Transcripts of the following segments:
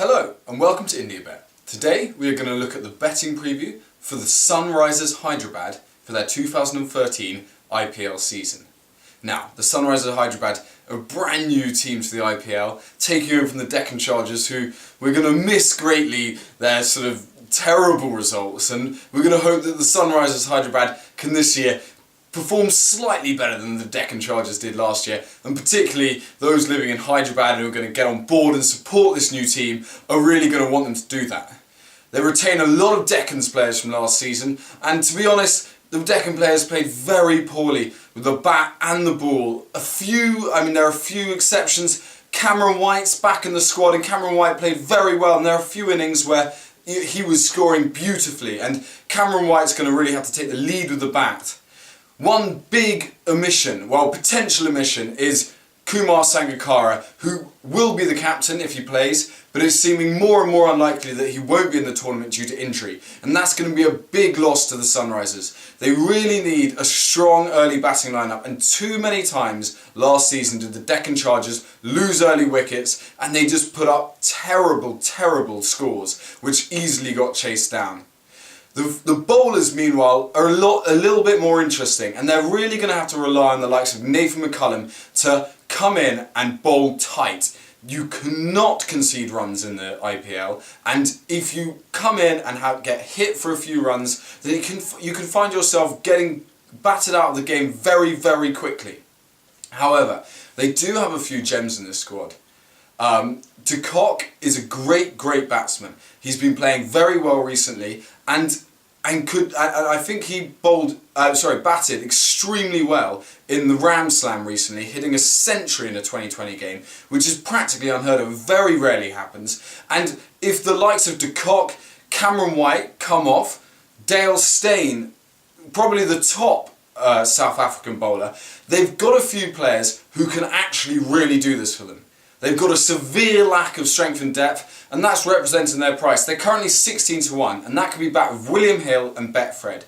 Hello and welcome to India Bet. Today we are going to look at the betting preview for the Sunrisers Hyderabad for their 2013 IPL season. Now, the Sunrisers Hyderabad are a brand new team to the IPL, taking over from the Deccan Chargers, who we're going to miss greatly their sort of terrible results, and we're going to hope that the Sunrisers Hyderabad can this year perform slightly better than the Deccan Chargers did last year, and particularly those living in Hyderabad who are going to get on board and support this new team are really going to want them to do that. They retain a lot of Deccan's players from last season, and to be honest, the Deccan players played very poorly with the bat and the ball. There are a few exceptions. Cameron White's back in the squad, and Cameron White played very well, and there are a few innings where he was scoring beautifully, and Cameron White's going to really have to take the lead with the bat. One big potential omission, is Kumar Sangakkara, who will be the captain if he plays, but it's seeming more and more unlikely that he won't be in the tournament due to injury, and that's going to be a big loss to the Sunrisers. They really need a strong early batting lineup, and too many times last season did the Deccan Chargers lose early wickets, and they just put up terrible scores, which easily got chased down. The bowlers, meanwhile, are a little bit more interesting, and they're really going to have to rely on the likes of Nathan McCullum to come in and bowl tight. You cannot concede runs in the IPL, and if you come in and get hit for a few runs, then you can find yourself getting batted out of the game very quickly. However, they do have a few gems in this squad. De Kock is a great batsman. He's been playing very well recently, and I think he batted extremely well in the Ram Slam recently, hitting a century in a 2020 game, which is practically unheard of, very rarely happens. And if the likes of De Kock, Cameron White come off, Dale Steyn, probably the top South African bowler, they've got a few players who can actually really do this for them. They've got a severe lack of strength and depth, and that's represented in their price. They're currently 16-1, and that can be backed with William Hill and Betfred.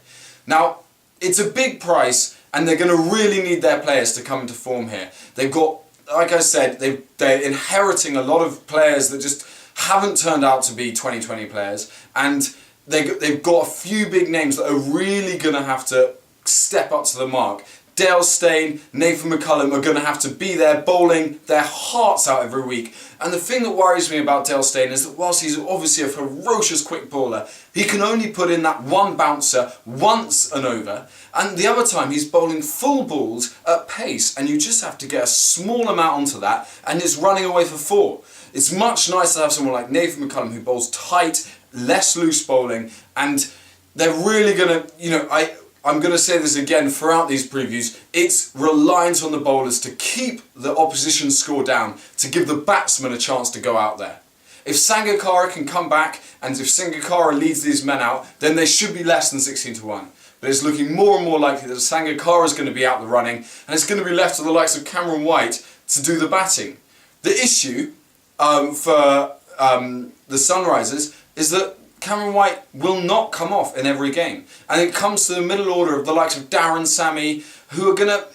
Now, it's a big price, and they're going to really need their players to come into form here. They've got, like I said, they're inheriting a lot of players that just haven't turned out to be 2020 players, and they've got a few big names that are really going to have to step up to the mark. Dale Steyn, Nathan McCullum are going to have to be there bowling their hearts out every week. And the thing that worries me about Dale Steyn is that whilst he's obviously a ferocious quick bowler, he can only put in that one bouncer once and over, and the other time he's bowling full balls at pace, and you just have to get a small amount onto that, and it's running away for four. It's much nicer to have someone like Nathan McCullum who bowls tight, less loose bowling, and they're really going to, I'm going to say this again throughout these previews, it's reliant on the bowlers to keep the opposition's score down, to give the batsmen a chance to go out there. If Sangakkara can come back, and if Sangakkara leads these men out, then they should be less than 16-1. But it's looking more and more likely that Sangakkara is going to be out the running, and it's going to be left to the likes of Cameron White to do the batting. The issue for the Sunrisers is that Cameron White will not come off in every game, and it comes to the middle order of the likes of Darren Sammy, who are going to,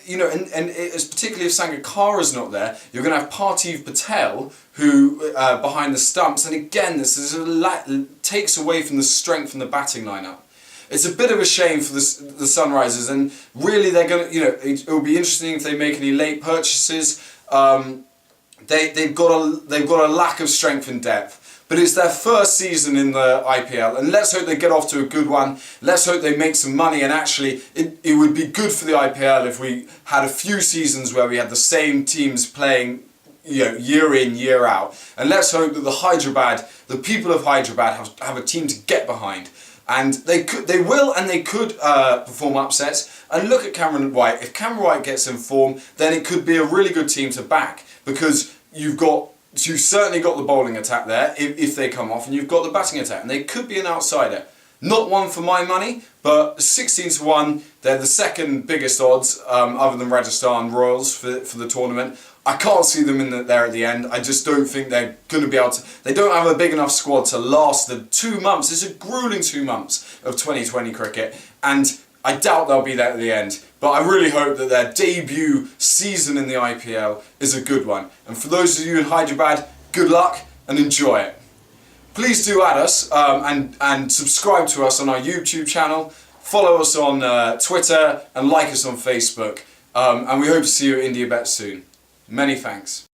and it's particularly if Sangakkara's not there, you're going to have Parthiv Patel, who behind the stumps, and again this takes away from the strength from the batting lineup. It's a bit of a shame for the Sunrisers, and really they're going to, it will be interesting if they make any late purchases. They've got a lack of strength and depth. But it's their first season in the IPL, and let's hope they get off to a good one. Let's hope they make some money, and actually it would be good for the IPL if we had a few seasons where we had the same teams playing year in, year out. And let's hope that the people of Hyderabad have a team to get behind. And they could perform upsets. And look at Cameron White. If Cameron White gets in form, then it could be a really good team to back, because you've certainly got the bowling attack there if they come off, and you've got the batting attack, and they could be an outsider. Not one for my money, but 16-1, they're the second biggest odds other than Rajasthan Royals for the tournament. I can't see them there at the end. I just don't think they're going to be able to. They don't have a big enough squad to last the 2 months. It's a grueling 2 months of 2020 cricket, and I doubt they'll be there at the end. But I really hope that their debut season in the IPL is a good one. And for those of you in Hyderabad, good luck and enjoy it. please do add us and subscribe to us on our YouTube channel, follow us on Twitter and like us on Facebook, and we hope to see you at India Bet soon. Many thanks.